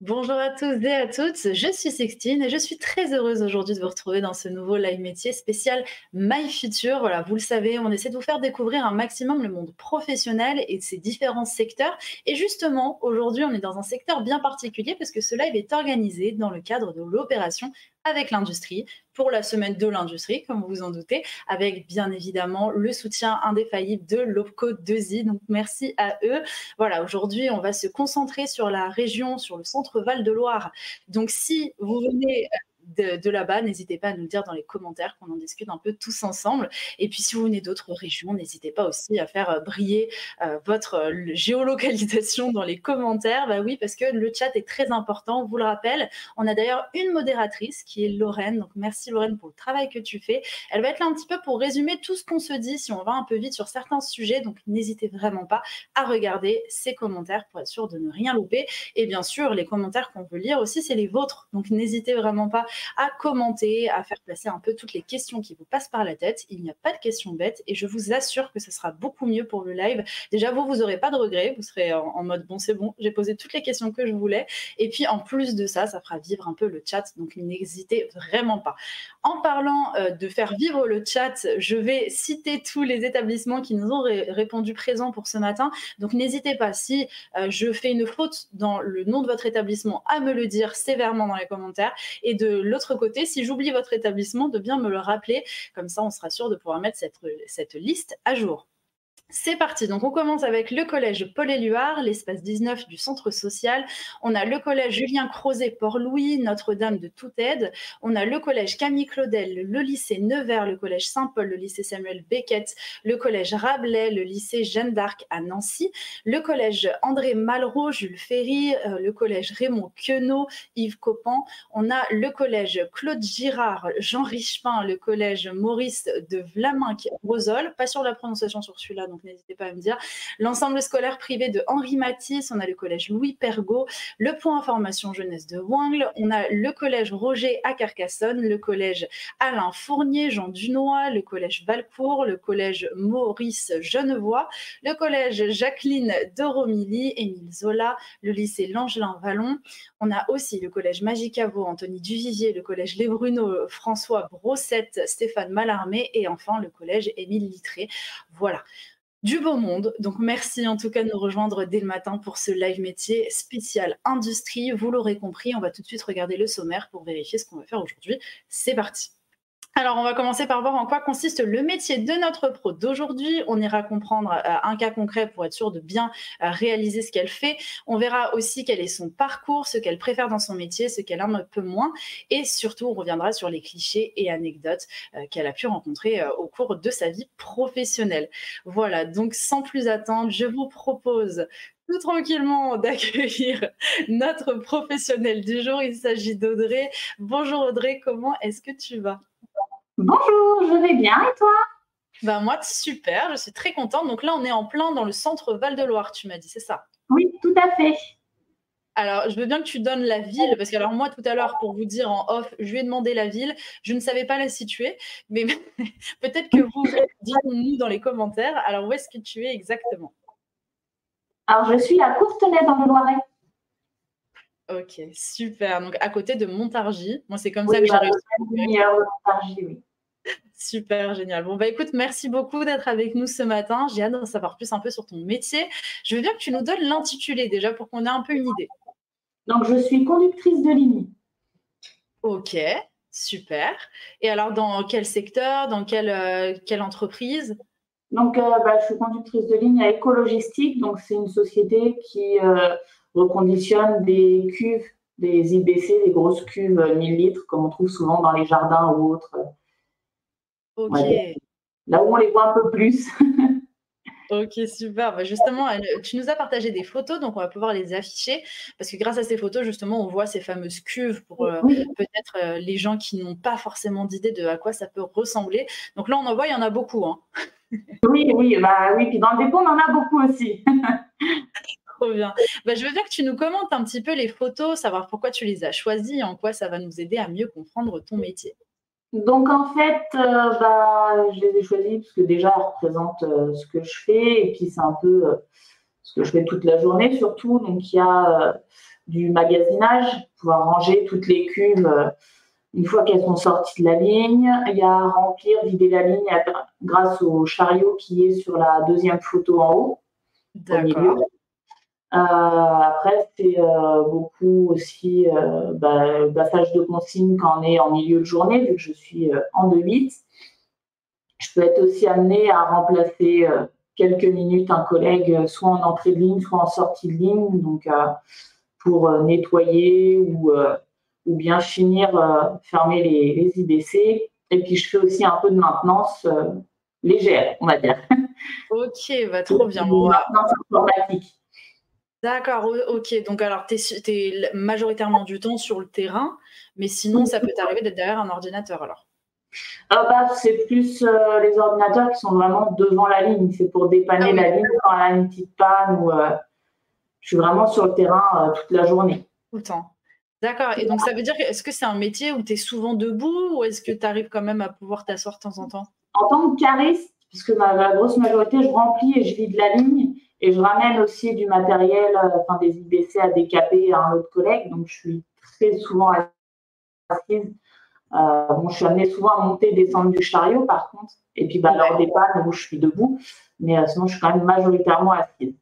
Bonjour à tous et à toutes, je suis Sextine et je suis très heureuse aujourd'hui de vous retrouver dans ce nouveau live métier spécial My Future. Voilà, vous le savez, on essaie de vous faire découvrir un maximum le monde professionnel et ses différents secteurs. Et justement, aujourd'hui, on est dans un secteur bien particulier parce que ce live est organisé dans le cadre de l'opération avec l'industrie pour la semaine de l'industrie, comme vous vous en doutez, avec bien évidemment le soutien indéfaillible de l'OPCO 2i. Donc merci à eux. Voilà, aujourd'hui, on va se concentrer sur la région, sur le centre Val-de-Loire. Donc, si vous venez de là-bas, n'hésitez pas à nous le dire dans les commentaires, qu'on en discute un peu tous ensemble. Et puis, si vous venez d'autres régions, n'hésitez pas aussi à faire briller votre géolocalisation dans les commentaires. Bah oui, parce que le chat est très important, on vous le rappelle. On a d'ailleurs une modératrice qui est Lorraine. Donc, merci Lorraine pour le travail que tu fais. Elle va être là un petit peu pour résumer tout ce qu'on se dit si on va un peu vite sur certains sujets. Donc, n'hésitez vraiment pas à regarder ces commentaires pour être sûr de ne rien louper. Et bien sûr, les commentaires qu'on veut lire aussi, c'est les vôtres. Donc, n'hésitez vraiment pas à commenter, à faire passer un peu toutes les questions qui vous passent par la tête. Il n'y a pas de questions bêtes et je vous assure que ce sera beaucoup mieux pour le live. Déjà, vous n'aurez pas de regrets. Vous serez en mode, bon, c'est bon, j'ai posé toutes les questions que je voulais. Et puis, en plus de ça, ça fera vivre un peu le chat. Donc, n'hésitez vraiment pas. En parlant de faire vivre le chat, je vais citer tous les établissements qui nous ont répondu présents pour ce matin. Donc, n'hésitez pas, si je fais une faute dans le nom de votre établissement, à me le dire sévèrement dans les commentaires. Et de l'autre côté, si j'oublie votre établissement, de bien me le rappeler. Comme ça, on sera sûr de pouvoir mettre cette liste à jour. C'est parti, donc on commence avec le collège Paul-Éluard, l'espace 19 du centre social. On a le collège Julien Crozet Port-Louis, Notre-Dame de Toute-Aide. On a le collège Camille Claudel, le lycée Nevers, le collège Saint-Paul, le lycée Samuel Beckett, le collège Rabelais, le lycée Jeanne d'Arc à Nancy, le collège André Malraux, Jules Ferry, le collège Raymond Queneau, Yves Copan. On a le collège Claude Girard, Jean Richepin, le collège Maurice de Vlaminck-Rosol. Pas sur la prononciation sur celui-là, donc n'hésitez pas à me dire. L'ensemble scolaire privé de Henri Matisse, on a le collège Louis Pergaud, le point information jeunesse de Wangles, on a le collège Roger à Carcassonne, le collège Alain Fournier, Jean Dunois, le collège Valcourt, le collège Maurice Genevois, le collège Jacqueline de Romilly, Émile Zola, le lycée Langelin Vallon. On a aussi le collège Magicavo, Anthony Duvivier, le collège Les Bruneaux, François Brossette, Stéphane Mallarmé et enfin le collège Émile Littré. Voilà. Du beau monde. Donc, merci en tout cas de nous rejoindre dès le matin pour ce live métier spécial industrie. Vous l'aurez compris, on va tout de suite regarder le sommaire pour vérifier ce qu'on va faire aujourd'hui. C'est parti. Alors, on va commencer par voir en quoi consiste le métier de notre pro d'aujourd'hui. On ira comprendre un cas concret pour être sûr de bien réaliser ce qu'elle fait. On verra aussi quel est son parcours, ce qu'elle préfère dans son métier, ce qu'elle aime un peu moins. Et surtout, on reviendra sur les clichés et anecdotes qu'elle a pu rencontrer au cours de sa vie professionnelle. Voilà, donc sans plus attendre, je vous propose tout tranquillement d'accueillir notre professionnel du jour. Il s'agit d'Audrey. Bonjour Audrey, comment est-ce que tu vas ? Bonjour, je vais bien et toi? Ben moi, super, je suis très contente. Donc là, on est en plein dans le centre Val-de-Loire, tu m'as dit, c'est ça? Oui, tout à fait. Alors, je veux bien que tu donnes la ville, parce que alors moi, tout à l'heure, pour vous dire en off, je lui ai demandé la ville. Je ne savais pas la situer, mais peut-être que vous, dites-nous dans les commentaires. Alors, où est-ce que tu es exactement? Alors, je suis à Courtenay dans le Loiret. Ok, super. Donc, à côté de Montargis. Moi, c'est comme ça que j'ai réussi. Montargis, oui. Super, génial. Bon, bah écoute, merci beaucoup d'être avec nous ce matin. J'ai hâte d'en savoir plus un peu sur ton métier. Je veux bien que tu nous donnes l'intitulé déjà pour qu'on ait un peu une idée. Donc, je suis conductrice de ligne. Ok, super. Et alors, dans quel secteur, dans quelle entreprise? Donc, je suis conductrice de ligne à Écologistique. Donc, c'est une société qui reconditionne des cuves, des IBC, des grosses cuves 1000 litres, comme on trouve souvent dans les jardins ou autres. Ok. Là où on les voit un peu plus. Ok, super. Bah justement, tu nous as partagé des photos, donc on va pouvoir les afficher, parce que grâce à ces photos, justement, on voit ces fameuses cuves pour peut-être les gens qui n'ont pas forcément d'idée de à quoi ça peut ressembler. Donc là, on en voit, il y en a beaucoup. Hein. Oui, puis dans le dépôt, on en a beaucoup aussi. Trop bien. Bah, je veux bien que tu nous commentes un petit peu les photos, savoir pourquoi tu les as choisies et en quoi ça va nous aider à mieux comprendre ton métier. Donc en fait, je les ai choisis parce que déjà, elles représentent ce que je fais et puis c'est un peu ce que je fais toute la journée surtout. Donc il y a du magasinage, pouvoir ranger toutes les cuves une fois qu'elles sont sorties de la ligne. Il y a remplir, vider la ligne grâce au chariot qui est sur la deuxième photo en haut, au milieu. Après, c'est beaucoup aussi passage de consignes quand on est en milieu de journée, vu que je suis en 2-8. Je peux être aussi amenée à remplacer quelques minutes un collègue, soit en entrée de ligne, soit en sortie de ligne, donc pour nettoyer ou bien finir, fermer les IBC. Et puis, je fais aussi un peu de maintenance légère, on va dire. Ok, bah, trop bien. Maintenance informatique. D'accord, ok. Donc, alors, tu es majoritairement du temps sur le terrain, mais sinon, ça peut t'arriver d'être derrière un ordinateur, alors? C'est plus les ordinateurs qui sont vraiment devant la ligne. C'est pour dépanner la ligne quand elle a une petite panne ou je suis vraiment sur le terrain toute la journée. Tout le temps. D'accord. Et donc, ça veut dire, est-ce que c'est un métier où tu es souvent debout ou est-ce que tu arrives quand même à pouvoir t'asseoir de temps en temps? En tant que cariste, puisque la grosse majorité, je remplis et je vide la ligne et je ramène aussi du matériel, des IBC à décaper à un autre collègue. Donc, je suis très souvent assise. Je suis amenée souvent à monter et descendre du chariot, par contre. Et puis, lors des pannes où je suis debout. Mais sinon, je suis quand même majoritairement assise.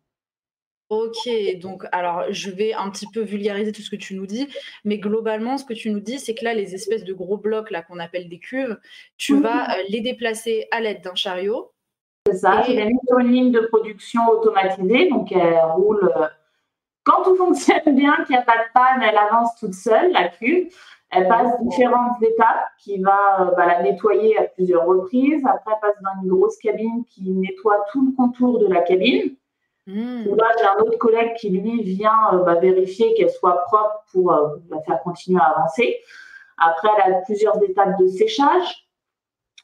Ok, donc alors je vais un petit peu vulgariser tout ce que tu nous dis, mais globalement, ce que tu nous dis, c'est que là, les espèces de gros blocs là qu'on appelle des cuves, tu vas les déplacer à l'aide d'un chariot. C'est ça, je l'ai mis sur une ligne de production automatisée, donc elle roule. Quand tout fonctionne bien, qu'il n'y a pas de panne, elle avance toute seule, la cuve. Elle passe différentes étapes qui va la nettoyer à plusieurs reprises. Après, elle passe dans une grosse cabine qui nettoie tout le contour de la cabine. Où là, j'ai un autre collègue qui, lui, vient vérifier qu'elle soit propre pour la faire continuer à avancer. Après, elle a plusieurs étapes de séchage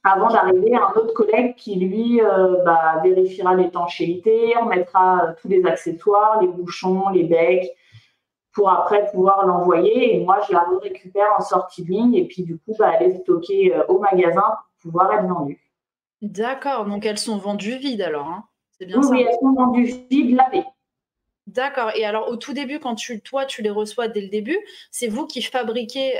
avant d'arriver à un autre collègue qui, lui, vérifiera l'étanchéité, on mettra tous les accessoires, les bouchons, les becs, pour après pouvoir l'envoyer. Et moi, je la récupère en sortie de ligne et puis du coup, elle est stockée au magasin pour pouvoir être vendue. D'accord, donc elles sont vendues vides alors, hein? C'est bien ça? Oui, elles sont vendues vides, lavées. D'accord. Et alors, au tout début, quand tu les reçois dès le début, c'est vous qui fabriquez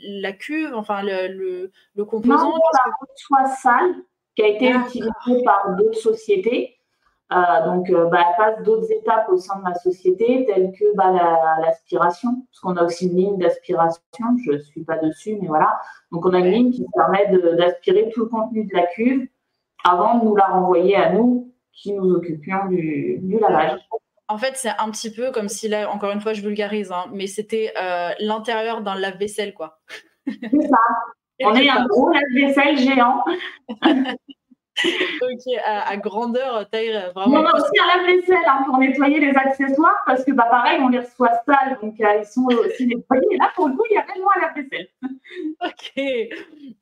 la cuve, enfin le composant? Non, la reçoit sale, qui a été utilisée par d'autres sociétés. Elle passe d'autres étapes au sein de ma société, telles que l'aspiration, parce qu'on a aussi une ligne d'aspiration, je ne suis pas dessus, mais voilà. Donc, on a une ligne qui permet d'aspirer tout le contenu de la cuve avant de nous la renvoyer à nous, qui nous occupions du lavage. En fait, c'est un petit peu comme si, là, encore une fois, je vulgarise, hein, mais c'était l'intérieur d'un lave-vaisselle, quoi. C'est ça. On est un gros lave-vaisselle géant. Ok, à grandeur, taille vraiment. Mais on a aussi un lave-vaisselle pour nettoyer les accessoires parce que pareil, on les reçoit sales, donc ils sont aussi nettoyés. Et là, pour le coup, il y a réellement un lave-vaisselle.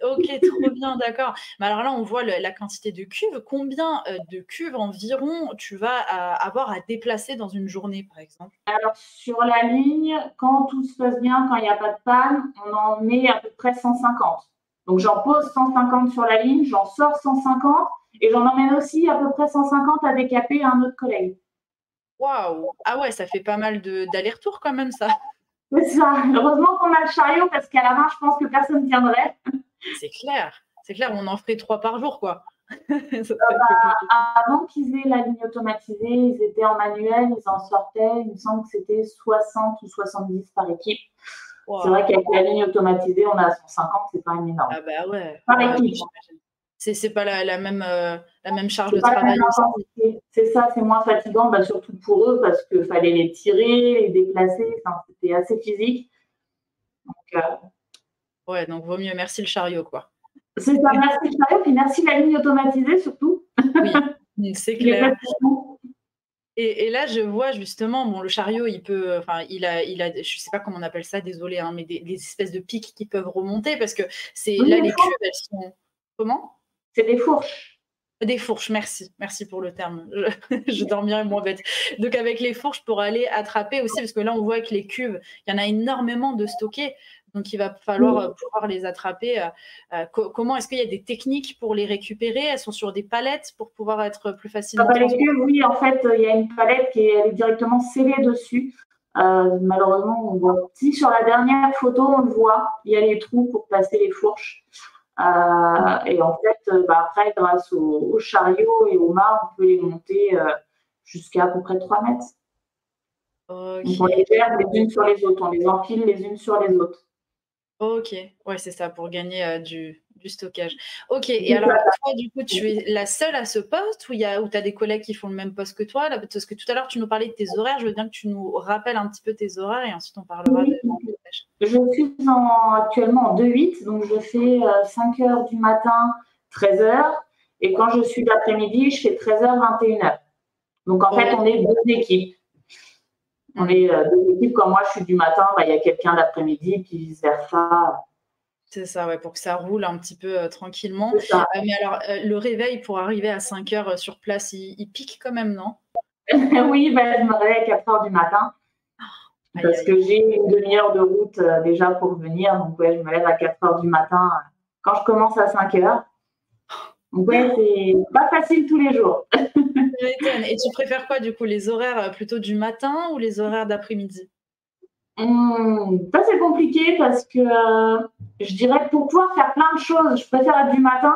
Ok, trop bien, d'accord. Mais alors là, on voit la quantité de cuves. Combien de cuves environ tu vas avoir à déplacer dans une journée, par exemple? Alors, sur la ligne, quand tout se passe bien, quand il n'y a pas de panne, on en met à peu près 150. Donc, j'en pose 150 sur la ligne, j'en sors 150 et j'en emmène aussi à peu près 150 à décaper à un autre collègue. Waouh! Ah ouais, ça fait pas mal d'aller-retour quand même, ça. C'est ça. Heureusement qu'on a le chariot parce qu'à la main, je pense que personne ne tiendrait. C'est clair. C'est clair, on en ferait 3 par jour, quoi. Avant qu'ils aient la ligne automatisée, ils étaient en manuel, ils en sortaient, il me semble que c'était 60 ou 70 par équipe. Wow. C'est vrai qu'avec la ligne automatisée, on a 150, c'est quand même énorme. Ah bah ouais. Par équipe. C'est pas la même charge de travail aussi. C'est ça, c'est moins fatigant, surtout pour eux, parce qu'il fallait les tirer, les déplacer, c'était assez physique. Donc, ouais, donc vaut mieux merci le chariot, quoi. C'est ça, merci le chariot, puis merci la ligne automatisée surtout. Oui, c'est clair. Et là, je vois justement, le chariot, il peut, il a, je sais pas comment on appelle ça, désolé, hein, mais des espèces de pics qui peuvent remonter parce que c'est là les cuves, elles sont comment? C'est des fourches. Des fourches, merci pour le terme. Je dormirai moins bête. Donc avec les fourches pour aller attraper aussi, parce que là on voit que les cuves, il y en a énormément de stockés. Donc, il va falloir pouvoir les attraper. Comment est-ce qu'il y a des techniques pour les récupérer? Elles sont sur des palettes pour pouvoir être plus facilement les cuves, oui, en fait, il y a une palette qui est directement scellée dessus. Malheureusement, on voit. Si sur la dernière photo, on le voit, il y a les trous pour placer les fourches. Et en fait, après, grâce au chariot et aux mâts, on peut les monter jusqu'à à peu près 3 mètres. Donc, on les gère les unes sur les autres, on les empile les unes sur les autres. Ok, ouais, c'est ça, pour gagner du stockage. Ok, et alors, toi, du coup, tu es la seule à ce poste ou tu as des collègues qui font le même poste que toi là, parce que tout à l'heure, tu nous parlais de tes horaires. Je veux bien que tu nous rappelles un petit peu tes horaires et ensuite, on parlera Oui, de tâches. je suis actuellement en 2-8, donc je fais 5 heures du matin, 13 heures. Et quand je suis l'après-midi, je fais 13 heures, 21 heures. Donc, en fait, on est 2 équipes. On est 2 équipes. Comme moi, je suis du matin, il y a quelqu'un l'après-midi, puis vice-versa. C'est ça, ouais, pour que ça roule un petit peu tranquillement. C'est ça. Mais alors, le réveil pour arriver à 5 heures sur place, il pique quand même, non? Oui, je me réveille à 4 heures du matin parce que j'ai une demi-heure de route déjà pour venir. Donc, ouais, je me lève à 4 heures du matin quand je commence à 5 heures. Donc, ouais, c'est pas facile tous les jours. Tu m'étonnes. Et tu préfères quoi, du coup, les horaires plutôt du matin ou les horaires d'après-midi? Ça, c'est compliqué parce que je dirais pour pouvoir faire plein de choses, je préfère être du matin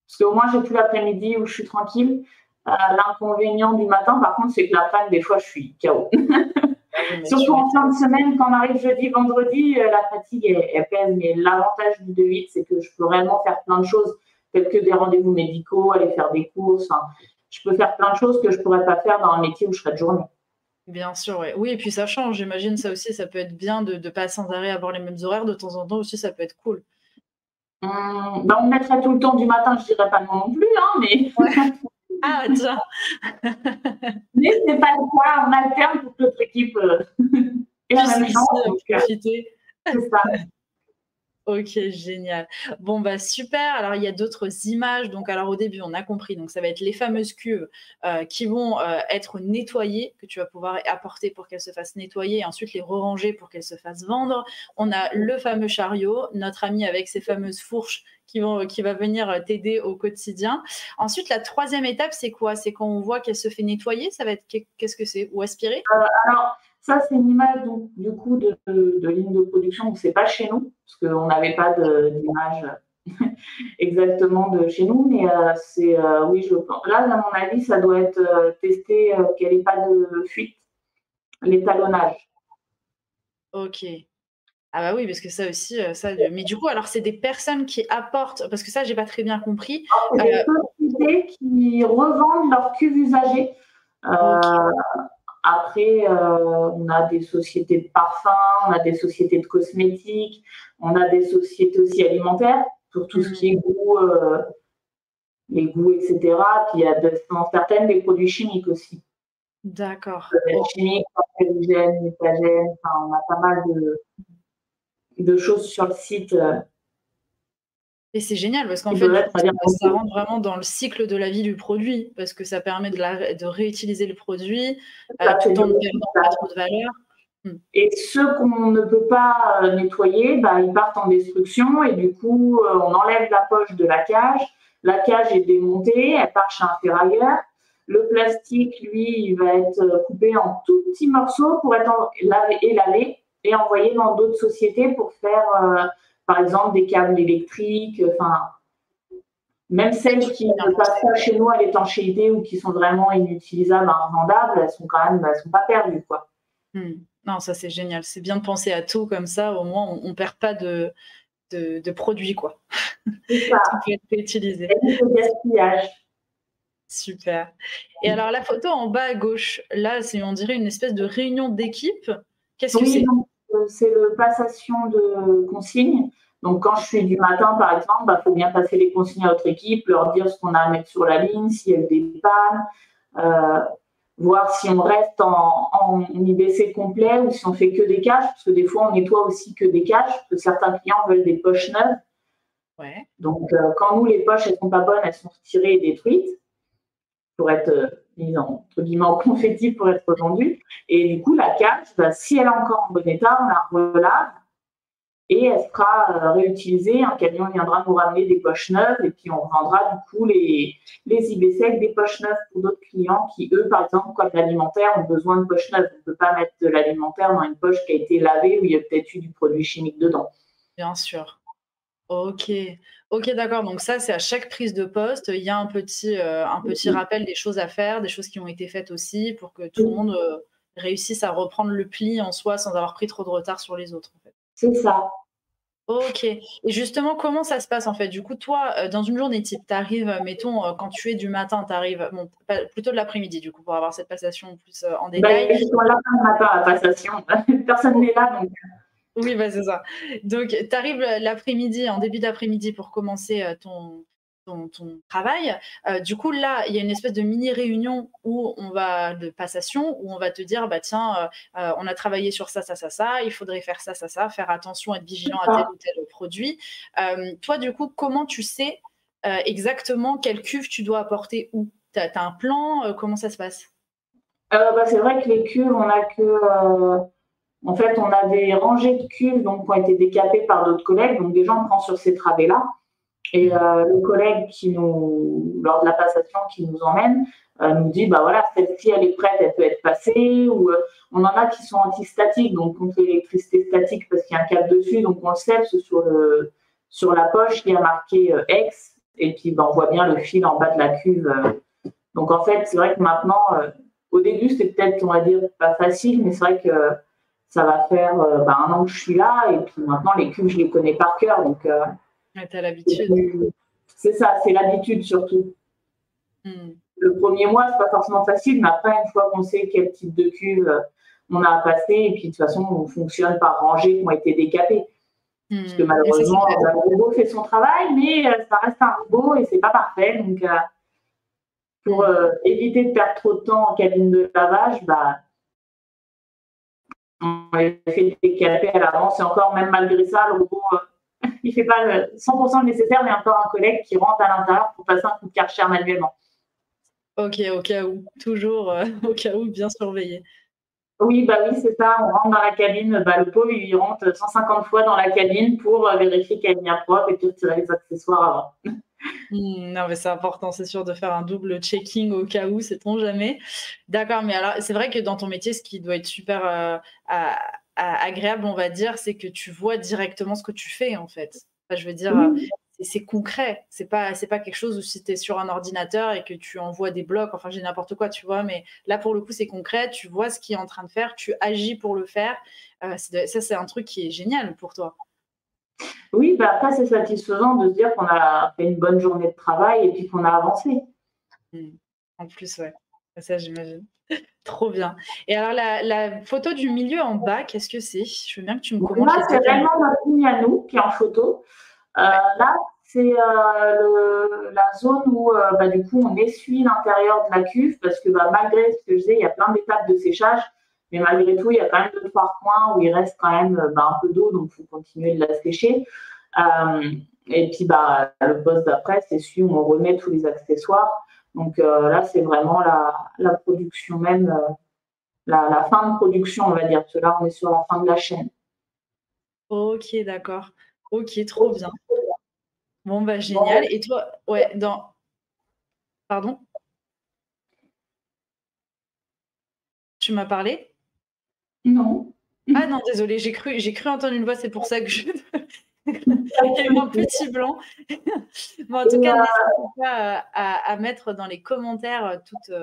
parce qu'au moins j'ai tout l'après-midi où je suis tranquille. L'inconvénient du matin, par contre, c'est que l'après-midi, des fois, je suis KO. Surtout en fin de semaine, quand on arrive jeudi, vendredi, la fatigue, elle pèse. Mais l'avantage du 2-8, c'est que je peux réellement faire plein de choses, telles que des rendez-vous médicaux, aller faire des courses. Enfin, je peux faire plein de choses que je ne pourrais pas faire dans un métier où je serais de journée. Bien sûr, ouais. Oui, et puis ça change. J'imagine ça aussi, ça peut être bien de pas sans arrêt avoir les mêmes horaires. De temps en temps aussi, ça peut être cool. On me mettrait tout le temps du matin, je dirais pas non plus, hein, mais. Ouais. Ah, tiens. Mais ce n'est pas le cas, on alterne pour que notre équipe ait la même chance. Donc, profiter. C'est ça. Ok, génial. Bon, bah super. Alors, il y a d'autres images. Donc, alors au début, on a compris. Donc, ça va être les fameuses cuves qui vont être nettoyées, que tu vas pouvoir apporter pour qu'elles se fassent nettoyer, et ensuite les re-ranger pour qu'elles se fassent vendre. On a le fameux chariot, notre ami avec ses fameuses fourches qui va venir t'aider au quotidien. Ensuite, la troisième étape, c'est quoi? C'est quand on voit qu'elle se fait nettoyer. Ça va être qu'est-ce que c'est? Ou aspirer? Alors, ça, c'est une image donc, du coup de ligne de production. Donc, c'est pas chez nous, parce qu'on n'avait pas d'image exactement de chez nous. Mais c'est, oui, je pense. Là, à mon avis, ça doit être testé qu'il n'y ait pas de fuite, l'étalonnage. Ok. Ah bah oui, parce que ça aussi, mais du coup, alors c'est des personnes qui apportent, parce que ça, j'ai pas très bien compris. C'est des sociétés qui revendent leurs cuves usagées. Ok. Après, on a des sociétés de parfums, on a des sociétés de cosmétiques, on a des sociétés aussi alimentaires pour tout ce qui est goût, les goûts, etc. Puis il y a certaines des produits chimiques aussi. D'accord. Chimiques, cancérigènes, mutagènes, enfin, on a pas mal de choses sur le site. Et c'est génial parce qu'en fait, du coup, ça rentre vraiment dans le cycle de la vie du produit parce que ça permet de réutiliser le produit tout en ne perdant pas trop de valeur. Et ceux qu'on ne peut pas nettoyer, ils partent en destruction et du coup, on enlève la poche de la cage. La cage est démontée, elle part chez un ferrailleur. Le plastique, lui, il va être coupé en tout petits morceaux pour être lavé et envoyé dans d'autres sociétés pour faire, par exemple, des câbles électriques. Enfin, même celles qui ne passent pas chez nous à l'étanchéité ou qui sont vraiment inutilisables, invendables, elles sont quand même, elles sont pas perdues, quoi. Non, ça c'est génial. C'est bien de penser à tout comme ça. Au moins, on perd pas de produits, quoi. C'est ça. Tout peut être réutilisé. Le gaspillage. Super. Et alors, la photo en bas à gauche, là, on dirait une espèce de réunion d'équipe. Qu'est-ce que c'est? C'est le passation de consignes. Donc, quand je suis du matin, par exemple, il faut bien passer les consignes à notre équipe, leur dire ce qu'on a à mettre sur la ligne, s'il y a eu des pannes, voir si on reste en IBC complet ou si on fait que des cages, parce que des fois, on nettoie aussi que des cages, parce que certains clients veulent des poches neuves. Ouais. Donc, quand nous, les poches, elles ne sont pas bonnes, elles sont retirées et détruites pour être mises entre guillemets en confetti pour être vendues. Et du coup, la cage, si elle est encore en bon état, on la relave et elle sera réutilisée. Un camion viendra nous ramener des poches neuves et puis on vendra du coup les IBC avec des poches neuves pour d'autres clients qui, eux, par exemple, comme l'alimentaire, ont besoin de poches neuves. On ne peut pas mettre de l'alimentaire dans une poche qui a été lavée où il y a peut-être eu du produit chimique dedans. Bien sûr. OK. OK, d'accord, donc ça, c'est à chaque prise de poste, il y a un petit rappel des choses à faire, des choses qui ont été faites aussi pour que tout le monde, réussisse à reprendre le pli en soi sans avoir pris trop de retard sur les autres, en fait. C'est ça. OK, et justement, comment ça se passe, en fait? Du coup, toi, dans une journée type, tu arrives, mettons, quand tu es du matin, tu arrives bon, pas plutôt de l'après-midi, du coup, pour avoir cette passation plus, en détail. Ils sont là le matin à la passation. Personne n'est là, donc Oui, bah, c'est ça. Donc, tu arrives l'après-midi, en début d'après-midi pour commencer, ton travail. Du coup, là, il y a une espèce de mini réunion de passation, où on va te dire: «Bah, tiens, on a travaillé sur ça, ça, ça, ça, il faudrait faire ça, ça, ça, faire attention, être vigilant à tel ou tel produit». Toi, du coup, comment tu sais, exactement quelle cuve tu dois apporter où? Tu as un plan? Comment ça se passe? c'est vrai que les cuves, on a que en fait, on a des rangées de cuves donc, qui ont été décapées par d'autres collègues. Donc, déjà, on prend sur ces travées-là. Et le collègue lors de la passation, qui nous emmène, nous dit, bah voilà, celle-ci, elle est prête, elle peut être passée. Ou on en a qui sont antistatiques, donc contre l'électricité statique parce qu'il y a un câble dessus. Donc, on le sait, sur la poche, il y a marqué X. Et puis, bah, on voit bien le fil en bas de la cuve. Donc, en fait, c'est vrai que maintenant, au début, c'était peut-être, on va dire, pas facile, mais c'est vrai que ça va faire 1 an que je suis là, et puis maintenant, les cuves, je les connais par cœur. Donc, Ouais, tu as l'habitude. c'est ça, c'est l'habitude surtout. Mmh. Le premier mois, c'est pas forcément facile, mais après, une fois qu'on sait quel type de cuve on a à passer, et puis de toute façon, on fonctionne par rangées qui ont été décapées. Parce que malheureusement, le robot fait son travail, mais ça reste un robot et c'est pas parfait. Donc, pour éviter de perdre trop de temps en cabine de lavage, bah, on les fait décaper à l'avance. Et encore, même malgré ça, le robot, il fait pas 100% le nécessaire, mais encore un collègue qui rentre à l'intérieur pour passer un coup de Karcher manuellement. OK, au cas où, toujours, au cas où, bien surveiller. Oui, bah oui, c'est ça. On rentre dans la cabine, bah, le pauvre, il rentre 150 fois dans la cabine pour vérifier qu'elle est bien propre et puis retirer les accessoires avant. Non, mais c'est important, c'est sûr, de faire un double checking au cas où, sait-on jamais. D'accord, mais alors, c'est vrai que dans ton métier, ce qui doit être super, agréable, on va dire, c'est que tu vois directement ce que tu fais, en fait. Enfin, je veux dire, Oui, c'est concret. C'est pas quelque chose où si tu es sur un ordinateur et que tu envoies des blocs, enfin, j'ai n'importe quoi, tu vois? Mais là, pour le coup, c'est concret, tu vois ce qu'il est en train de faire, tu agis pour le faire. Ça, c'est un truc qui est génial pour toi. oui, bah après, c'est satisfaisant de se dire qu'on a fait une bonne journée de travail et puis qu'on a avancé. Mmh. En plus, ouais. Ça, j'imagine. Trop bien. Et alors la photo du milieu en bas, qu'est-ce que c'est? Je veux bien que tu me Donc commentes là, les c'est détails. réellement notre ligne à nous qui est en photo. Ouais. Là, c'est la zone où du coup on essuie l'intérieur de la cuve parce que malgré ce que je disais, il y a plein d'étapes de séchage, mais malgré tout, il y a quand même 2-3 coins où il reste quand même un peu d'eau, donc il faut continuer de la sécher. Euh, et puis le poste d'après, c'est celui où on remet tous les accessoires. Donc là, c'est vraiment la production même, la fin de production, on va dire, parce que là, on est sur la fin de la chaîne. OK, d'accord. OK, trop bien. Bon, bah, Bon, génial. Et toi ouais, pardon? Tu m'as parlé? non. Ah non, désolée, j'ai cru entendre une voix, c'est pour ça que je il y a eu un petit blanc. Bon, en tout Et, cas, n'hésitez pas à mettre dans les commentaires, toutes,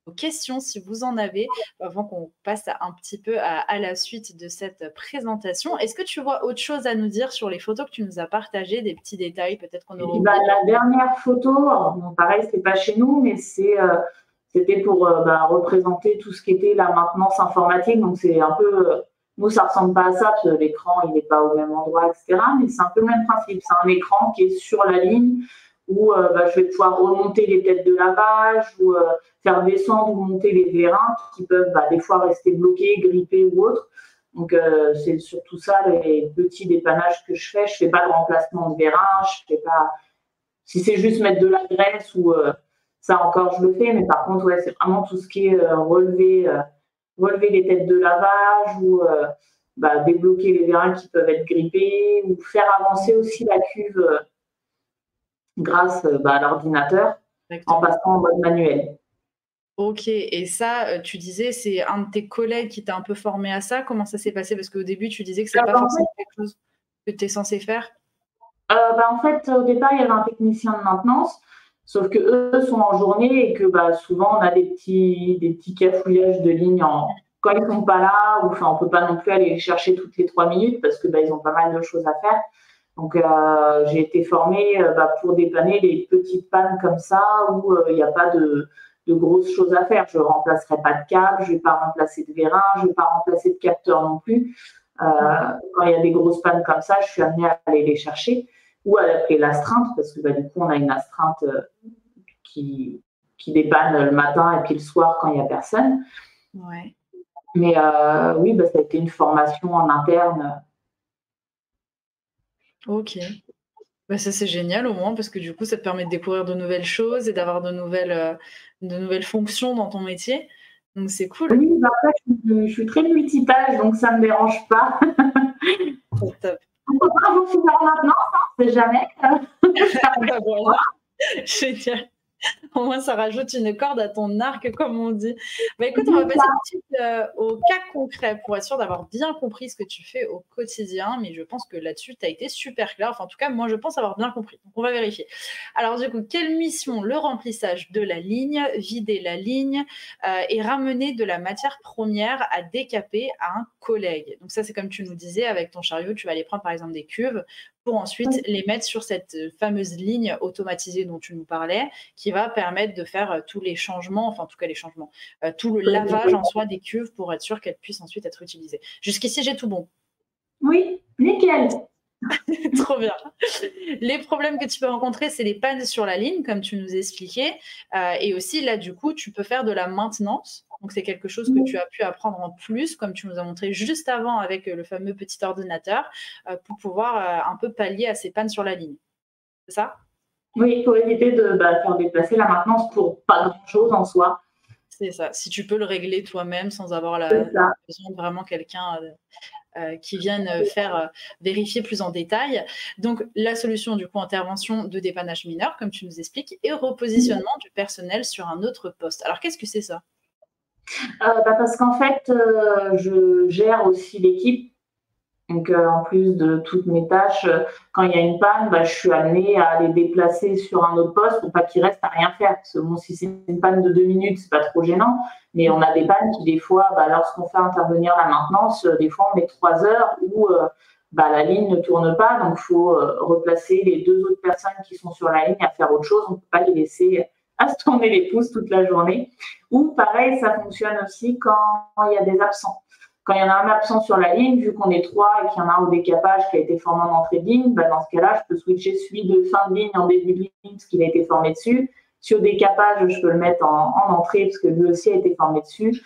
vos questions si vous en avez, avant qu'on passe un petit peu à la suite de cette présentation. Est-ce que tu vois autre chose à nous dire sur les photos que tu nous as partagées, des petits détails peut-être qu'on aurait oublié la dernière photo, alors, bon, pareil, c'est pas chez nous, mais c'était pour représenter tout ce qui était la maintenance informatique. Donc c'est un peu, nous ça ressemble pas à ça parce que l'écran il n'est pas au même endroit, etc. Mais c'est un peu le même principe. C'est un écran qui est sur la ligne où je vais pouvoir remonter les têtes de lavage ou faire descendre ou monter les vérins qui peuvent des fois rester bloqués, grippés ou autres. Donc, c'est surtout ça, les petits dépannages que je fais. Je fais pas de remplacement de vérin, je fais pas. Si c'est juste mettre de la graisse ou ça encore, je le fais. Mais par contre, ouais, c'est vraiment tout ce qui est relever les têtes de lavage ou débloquer les vérins qui peuvent être grippés ou faire avancer aussi la cuve grâce à l'ordinateur en passant en mode manuel. Ok, et ça, tu disais, c'est un de tes collègues qui t'a un peu formé à ça. Comment ça s'est passé? Parce qu'au début, tu disais que c'est pas forcément quelque chose que tu es censé faire. En fait, au départ, il y avait un technicien de maintenance, sauf que eux sont en journée et que souvent, on a des petits cafouillages de ligne quand ils sont pas là, ou on peut pas non plus aller les chercher toutes les 3 minutes parce que ils ont pas mal de choses à faire. Donc, j'ai été formée pour dépanner les petites pannes comme ça où il n'y a pas de grosses choses à faire. Je ne remplacerai pas de câble, je ne vais pas remplacer de vérin, je ne vais pas remplacer de capteur non plus. Quand il y a des grosses pannes comme ça, je suis amenée à aller les chercher ou à appeler l'astreinte parce que du coup, on a une astreinte qui dépanne le matin et puis le soir quand il n'y a personne. Ouais. Mais oui, ça a été une formation en interne. Ok. Ça, c'est génial au moins parce que du coup, ça te permet de découvrir de nouvelles choses et d'avoir de nouvelles fonctions dans ton métier. Donc, c'est cool. Oui, je suis très multitâche, donc ça ne me dérange pas. Top. On peut pas vous finir maintenant, c'est jamais. Voilà. Génial. Au moins, ça rajoute une corde à ton arc, comme on dit. Écoute, on va passer tout de suite au cas concret pour être sûr d'avoir bien compris ce que tu fais au quotidien. Mais je pense que là-dessus, tu as été super clair. Enfin, en tout cas, moi, je pense avoir bien compris. Donc, on va vérifier. Alors, du coup, quelle mission? Le remplissage de la ligne, vider la ligne et ramener de la matière première à décaper à un collègue. Donc, ça, c'est comme tu nous disais, avec ton chariot, tu vas aller prendre, par exemple, des cuves pour ensuite les mettre sur cette fameuse ligne automatisée dont tu nous parlais, qui va permettre de faire tous les changements, enfin en tout cas les changements, tout le lavage en soi des cuves pour être sûr qu'elles puissent ensuite être utilisées. Jusqu'ici, j'ai tout bon. Oui, nickel. Trop bien. Les problèmes que tu peux rencontrer, c'est les pannes sur la ligne, comme tu nous expliquais. Et aussi, là, du coup, tu peux faire de la maintenance. Donc, c'est quelque chose que tu as pu apprendre en plus, comme tu nous as montré juste avant avec le fameux petit ordinateur, pour pouvoir un peu pallier à ces pannes sur la ligne. C'est ça? Oui, pour éviter de faire déplacer la maintenance pour pas grand-chose en soi. C'est ça. Si tu peux le régler toi-même sans avoir besoin de vraiment quelqu'un qui vienne faire vérifier plus en détail. Donc, la solution, du coup, intervention de dépannage mineur, comme tu nous expliques, et repositionnement du personnel sur un autre poste. Alors, qu'est-ce que c'est ça? Parce qu'en fait, je gère aussi l'équipe. Donc, en plus de toutes mes tâches, quand il y a une panne, je suis amenée à les déplacer sur un autre poste pour pas qu'ils restent à rien faire. Parce que bon, si c'est une panne de 2 minutes, c'est pas trop gênant. Mais on a des pannes qui, des fois, lorsqu'on fait intervenir la maintenance, des fois, on met 3 heures où la ligne ne tourne pas. Donc, il faut replacer les 2 autres personnes qui sont sur la ligne à faire autre chose. On ne peut pas les laisser à se tourner les pouces toute la journée. Ou pareil, ça fonctionne aussi quand il y a des absents. Quand il y en a un absent sur la ligne, vu qu'on est 3 et qu'il y en a un au décapage qui a été formé en entrée de ligne, dans ce cas-là, je peux switcher celui de fin de ligne en début de ligne parce qu'il a été formé dessus. Si au décapage, je peux le mettre en entrée parce que lui aussi a été formé dessus.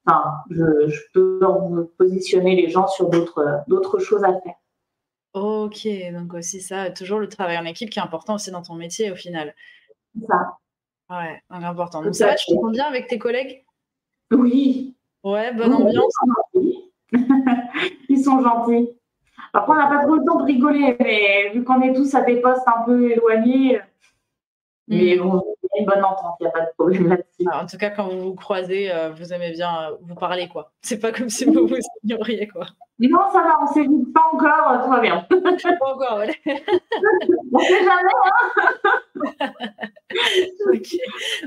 Enfin, je peux positionner les gens sur d'autres choses à faire. Ok, donc aussi ça, toujours le travail en équipe qui est important aussi dans ton métier au final. C'est ça. Ouais, donc important. Donc ça va, tu te sens bien avec tes collègues? Oui. Ouais, bonne ambiance. Ils sont gentils. Après, on n'a pas trop le temps de rigoler, mais vu qu'on est tous à des postes un peu éloignés, mais bon, il y a une bonne entente, il n'y a pas de problème là-dessus. En tout cas, quand vous vous croisez, vous aimez bien vous parler, quoi. C'est pas comme si vous vous ignoriez, quoi. Non, ça va, on ne s'évite pas encore, tout va bien. Pas encore, ouais. On ne sait jamais, hein. Ok.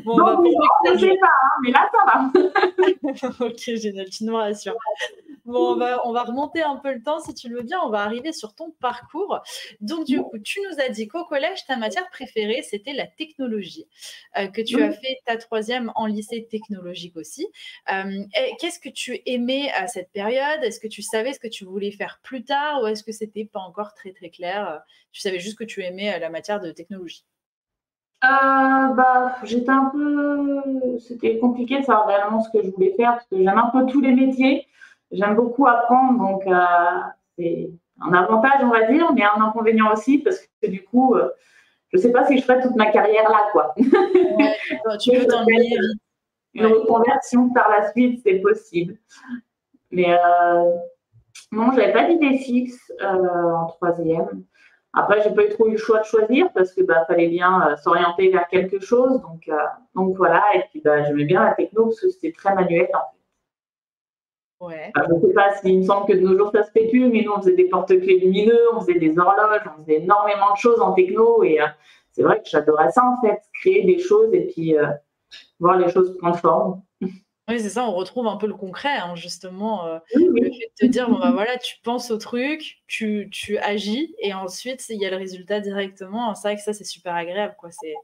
Bon, donc, on ne sait pas, hein, mais là, ça va. Ok, génial, tu nous rassures. Bon, on va remonter un peu le temps, si tu le veux bien. On va arriver sur ton parcours. Donc, du coup, tu nous as dit qu'au collège, ta matière préférée, c'était la technologie, que tu as fait ta 3e en lycée technologique aussi. Qu'est-ce que tu aimais à cette période? Est-ce que tu savais ce que tu voulais faire plus tard ou est-ce que c'était pas encore très, très clair? Tu savais juste que tu aimais la matière de technologie. J'étais un peu... C'était compliqué de savoir réellement ce que je voulais faire parce que j'aime un peu tous les métiers. J'aime beaucoup apprendre, donc c'est un avantage, on va dire, mais un inconvénient aussi parce que du coup, je ne sais pas si je ferai toute ma carrière là, quoi. Ouais, tu peux t'ennuyer vite. Une reconversion par la suite, c'est possible. Mais Non, j'avais pas d'idée fixe en troisième. Après, j'ai pas eu trop eu le choix de choisir parce que fallait bien s'orienter vers quelque chose. Donc voilà. Et puis j'aimais bien la techno parce que c'était très manuel. Ouais. Je ne sais pas s'il me semble que de nos jours ça se fait plus, mais nous on faisait des porte-clés lumineux, on faisait des horloges, on faisait énormément de choses en techno et c'est vrai que j'adorais ça en fait, créer des choses et puis voir les choses prendre forme. Oui, c'est ça, on retrouve un peu le concret, hein, justement, Oui, le oui. fait de te dire, bon, bah, voilà, tu penses au truc, tu agis et ensuite il y a le résultat directement. C'est vrai que ça, c'est super agréable, quoi. C'est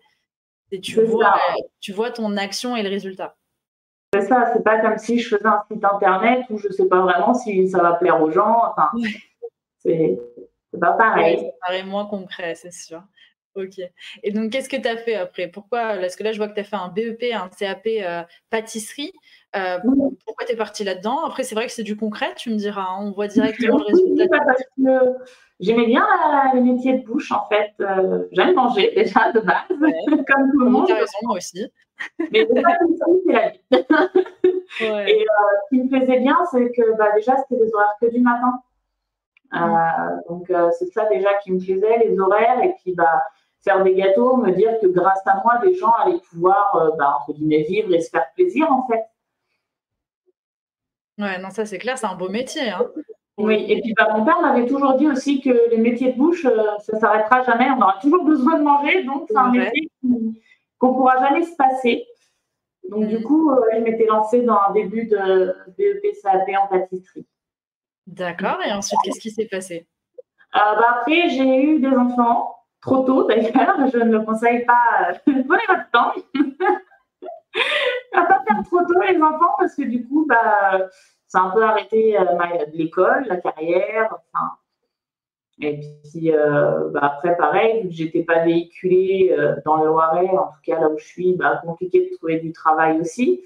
C'est ça. tu vois ton action et le résultat. C'est ça, c'est pas comme si je faisais un site internet où je sais pas vraiment si ça va plaire aux gens. Enfin, c'est c'est pas Ouais, pareil. ça paraît moins concret, c'est sûr. OK. Et donc qu'est-ce que tu as fait après? Pourquoi parce que là, je vois que tu as fait un BEP, un CAP, pâtisserie. Heu, Oui, Pourquoi tu es partie là-dedans? Après, c'est vrai que c'est du concret, tu me diras, hein, on voit oui, directement le résultat. oui, parce que j'aimais bien les métiers de bouche en fait. J'aime manger déjà de base, Ouais. comme tout le Oui, tu monde. as raison, moi aussi. Mais les pâtisseries, c'est la vie. Ouais. Et ce qui me plaisait bien, c'est que déjà, c'était des horaires que du matin. Mmh. Donc, c'est ça déjà qui me plaisait, les horaires. Et puis, faire des gâteaux, me dire que grâce à moi, des gens allaient pouvoir, entre guillemets, vivre et se faire plaisir, en fait. Ouais, non, ça, c'est clair, c'est un beau métier, hein, pour le Oui, et coup. puis mon père m'avait toujours dit aussi que les métiers de bouche, ça s'arrêtera jamais. On aura toujours besoin de manger, donc c'est C'est un vrai. métier qu'on pourra jamais se passer. Donc, du Mmh. coup, je m'étais lancée dans un début de BEP CAP en pâtisserie. D'accord et ensuite, qu'est-ce qui s'est passé? Après, j'ai eu des enfants, trop tôt d'ailleurs, je ne le conseille pas, prenez votre temps, à pas faire trop tôt les enfants parce que du coup, ça a un peu arrêté l'école, la carrière, enfin, et puis après, pareil, vu que j'étais pas véhiculée dans le Loiret, en tout cas là où je suis, compliqué de trouver du travail aussi.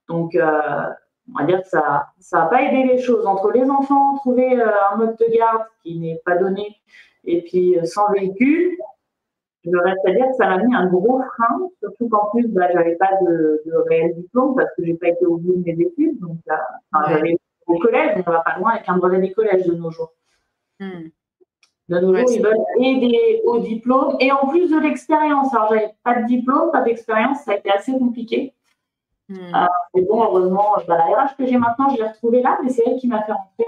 Donc, on va dire que ça a pas aidé les choses. Entre les enfants, trouver un mode de garde qui n'est pas donné, et puis sans véhicule, je reste à dire que ça m'a mis un gros frein, surtout qu'en plus, j'avais pas de réel diplôme parce que j'ai pas été au bout de mes études. Donc, Ouais. j'avais au collège, on va pas loin avec un brevet des collèges de nos jours. Mmh. De nos Ouais, jours, c'est ils veulent et des hauts diplômes et en plus de l'expérience. Alors, j'avais pas de diplôme, pas d'expérience, ça a été assez compliqué. mmh. Mais bon, heureusement, la RH que j'ai maintenant, je l'ai retrouvée là, mais c'est elle qui m'a fait rentrer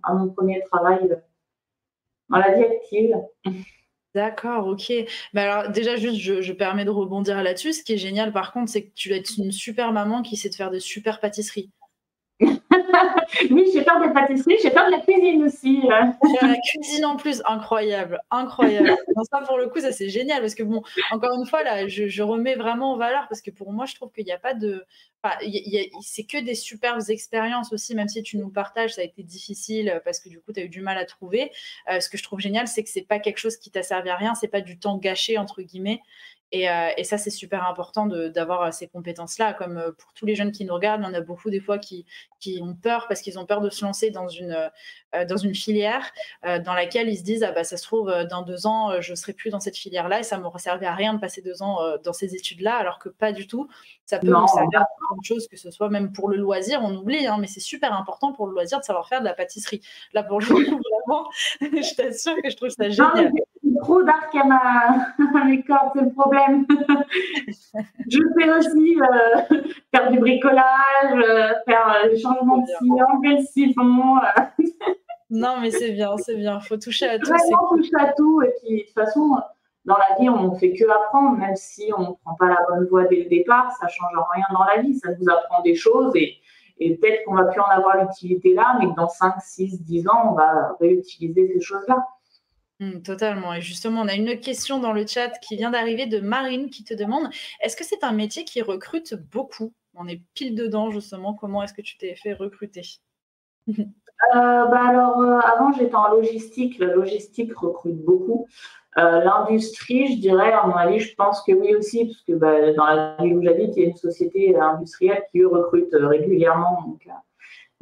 à mon premier travail dans la vie active. D'accord, OK. Mais alors déjà juste je permets de rebondir là-dessus. Ce qui est génial par contre, c'est que tu dois être une super maman qui sait te faire de super pâtisseries. Oui, je sais faire des pâtisseries, je sais faire de la cuisine aussi. Et la cuisine en plus, incroyable, incroyable. Non, ça pour le coup, ça c'est génial parce que bon, encore une fois là, je remets vraiment en valeur parce que pour moi, je trouve qu'il y a pas de enfin, il y a c'est que des superbes expériences aussi, même si tu nous partages, ça a été difficile, parce que du coup, tu as eu du mal à trouver. Ce que je trouve génial, c'est que c'est pas quelque chose qui t'a servi à rien, c'est pas du «temps gâché» entre guillemets et ça, c'est super important de d'avoir, ces compétences-là. Comme, pour tous les jeunes qui nous regardent, il y en a beaucoup des fois qui ont peur parce qu'ils ont peur de se lancer dans une filière dans laquelle ils se disent ah bah ça se trouve dans 2 ans je serai plus dans cette filière là et ça m'aurait servi à rien de passer 2 ans dans ces études là alors que pas du tout, ça peut vous Non, servir pour plein de choses, que ce soit même pour le loisir, on oublie hein, mais c'est super important pour le loisir de savoir faire de la pâtisserie là pour le coup vraiment je t'assure que je trouve ça non, mais génial. j'ai trop d'arc à mes cordes, c'est le problème. Je sais aussi faire du bricolage, faire des changements Trop de bien. scie, enlever le siphon, Non mais c'est bien, faut toucher à tout, c'est vraiment cool. touche à tout. Et puis, de toute façon, dans la vie, on ne fait que apprendre, même si on ne prend pas la bonne voie dès le départ, ça ne change rien dans la vie. Ça nous apprend des choses et peut-être qu'on va plus en avoir l'utilité là, mais que dans 5, 6, 10 ans, on va réutiliser ces choses-là. Totalement et justement, on a une question dans le chat qui vient d'arriver de Marine qui te demande: «Est-ce que c'est un métier qui recrute beaucoup?» On est pile dedans justement, comment est-ce que tu t'es fait recruter? Alors, avant, j'étais en logistique. La logistique recrute beaucoup. L'industrie, je dirais, à mon avis, je pense que oui aussi, parce que dans la ville où j'habite, il y a une société industrielle qui, eux, recrute régulièrement. Donc,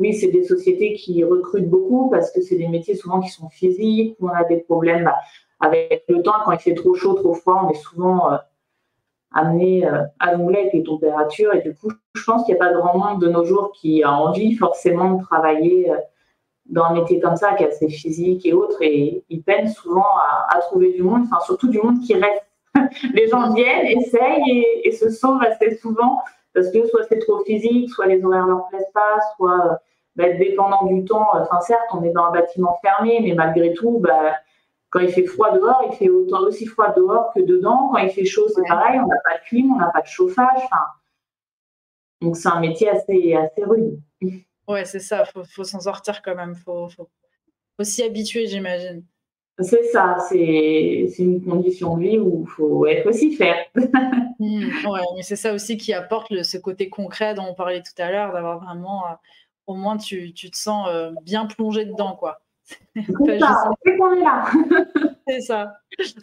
oui, c'est des sociétés qui recrutent beaucoup parce que c'est des métiers souvent qui sont physiques, où on a des problèmes avec le temps. Quand il fait trop chaud, trop froid, on est souvent amené à jongler avec les températures. Et du coup, je pense qu'il n'y a pas grand monde de nos jours qui a envie forcément de travailler dans un métier comme ça, qui est assez physique et autres, et ils peinent souvent à trouver du monde, enfin surtout du monde qui reste. Les gens viennent, essayent et se sauvent assez souvent parce que soit c'est trop physique, soit les horaires leur plaisent pas, soit dépendant du temps. Enfin certes, on est dans un bâtiment fermé, mais malgré tout, quand il fait froid dehors, il fait autant aussi froid dehors que dedans. Quand il fait chaud, c'est pareil, on n'a pas de clim, on n'a pas de chauffage. Enfin, donc c'est un métier assez rude. Ouais, c'est ça, faut s'en sortir quand même, faut s'y habituer, j'imagine. C'est ça, c'est une condition de vie où il faut aussi faire. Ouais, mais c'est ça aussi qui apporte ce côté concret dont on parlait tout à l'heure, d'avoir vraiment, au moins tu te sens bien plongé dedans, quoi. C'est ça, on sait qu'on est là. C'est ça,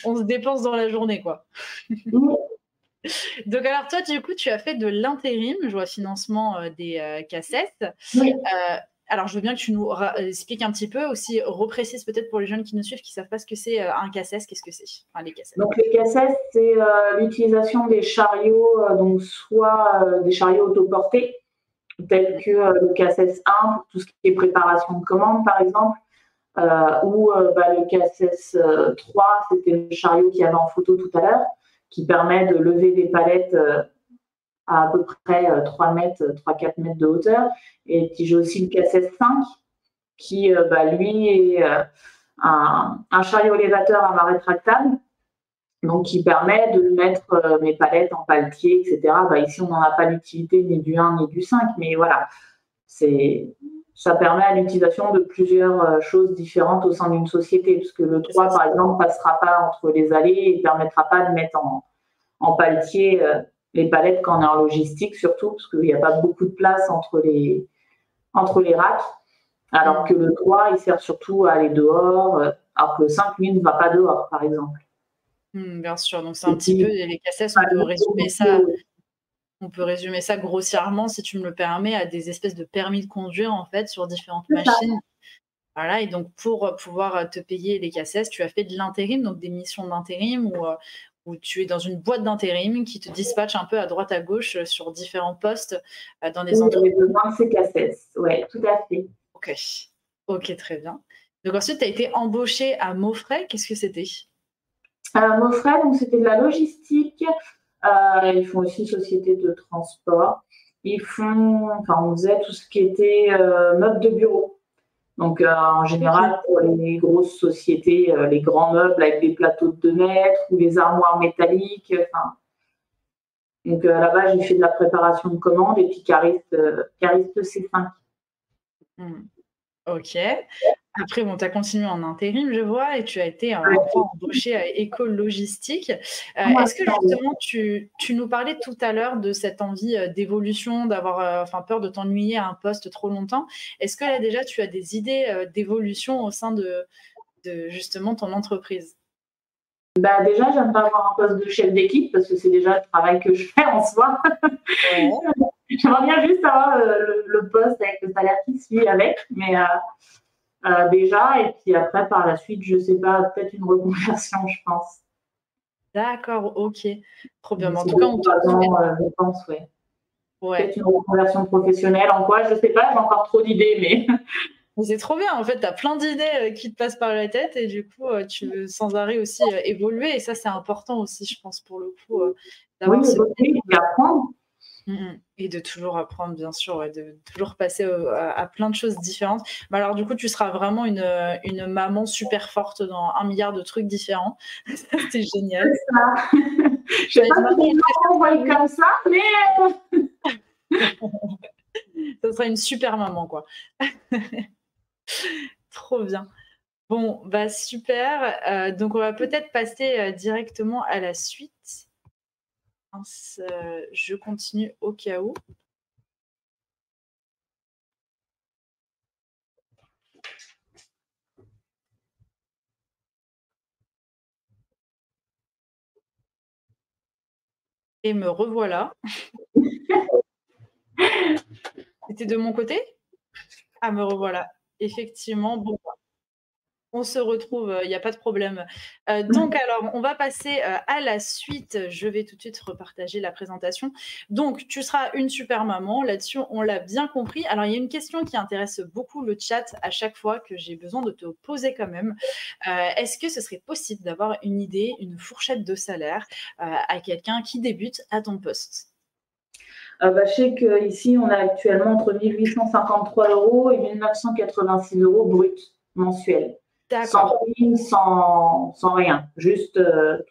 on se dépense dans la journée, quoi. Oui. Donc alors toi, du coup, tu as fait de l'intérim, je vois financement des CACES. Oui. Alors je veux bien que tu nous expliques un petit peu, aussi reprécises peut-être pour les jeunes qui nous suivent, qui ne savent pas ce que c'est un CACES, qu'est-ce que c'est? Enfin, les CACES. Donc les CACES, c'est l'utilisation des chariots, donc soit des chariots autoportés, tels que le CACES 1 pour tout ce qui est préparation de commandes, par exemple, ou le CACES 3, c'était le chariot qu'il y avait en photo tout à l'heure, qui permet de lever des palettes à peu près 3-4 mètres de hauteur. Et puis j'ai aussi le CACES 5, qui lui est un chariot élévateur à main rétractable, donc qui permet de mettre mes palettes en paletier, etc. Ici, on n'en a pas l'utilité ni du 1 ni du 5, mais voilà, ça permet à l'utilisation de plusieurs choses différentes au sein d'une société, puisque le 3, par exemple, ne passera pas entre les allées et ne permettra pas de mettre en paletier les palettes quand on est en logistique, surtout, parce qu'il n'y a pas beaucoup de place entre les racks. Alors que le 3, il sert surtout à aller dehors, alors que le 5, lui, ne va pas dehors, par exemple. Bien sûr, donc c'est un petit peu les CACES, on peut résumer ça grossièrement, si tu me le permets, à des espèces de permis de conduire, en fait, sur différentes machines. Voilà, et donc pour pouvoir te payer les CACES, tu as fait de l'intérim, donc des missions d'intérim où tu es dans une boîte d'intérim qui te dispatche un peu à droite à gauche sur différents postes dans des entreprises. Oui, besoin de ces CACES, oui, tout à fait. Ok, très bien. Donc ensuite, tu as été embauchée à Maufrais, qu'est-ce que c'était? Maufrais, donc c'était de la logistique. Ils font aussi société de transport. On faisait tout ce qui était meubles de bureau. Donc, en général, pour les grosses sociétés, les grands meubles avec des plateaux de 2 mètres ou les armoires métalliques. Donc, là-bas, j'ai fait de la préparation de commandes et puis cariste C5. Ok. Après, tu as continué en intérim, je vois, et tu as été embauchée à École Logistique. Est-ce que justement, tu nous parlais tout à l'heure de cette envie d'évolution, d'avoir peur de t'ennuyer à un poste trop longtemps. Est-ce que là, déjà, tu as des idées d'évolution au sein de justement ton entreprise? Déjà, j'aime pas avoir un poste de chef d'équipe parce que c'est déjà le travail que je fais en soi. Ouais. J'aimerais bien juste avoir le poste avec le salaire qui suit avec, mais déjà, et puis après, par la suite, je sais pas, peut-être une reconversion, je pense. D'accord, ok. Trop bien. En tout cas, je pense, ouais. Peut-être une reconversion professionnelle en quoi, je sais pas, j'ai encore trop d'idées, mais... C'est trop bien, en fait, tu as plein d'idées qui te passent par la tête et du coup, tu veux sans arrêt aussi évoluer et ça, c'est important aussi, je pense, pour le coup, d'avoir d'apprendre. Et de toujours apprendre, bien sûr, de toujours passer à plein de choses différentes. Mais alors, du coup, tu seras vraiment une maman super forte dans 1 milliard de trucs différents. Ça, c'est génial. C'est ça. Je sais pas si les gens voient comme ça, mais... Ça sera une super maman, quoi. Trop bien. Bon, super. Donc, on va peut-être passer directement à la suite. Je continue au cas où. Et me revoilà. C'était de mon côté? Ah, me revoilà. Effectivement, bon. On se retrouve, il y a pas de problème. Donc alors, on va passer, à la suite. Je vais tout de suite repartager la présentation. Donc tu seras une super maman, là-dessus, on l'a bien compris. Alors il y a une question qui intéresse beaucoup le chat à chaque fois que j'ai besoin de te poser quand même. Est-ce que ce serait possible d'avoir une idée, une fourchette de salaire, à quelqu'un qui débute à ton poste? Je sais qu'ici, on a actuellement entre 1 853 € et 1 986 € bruts mensuels. Sans D'accord. prime, sans rien, juste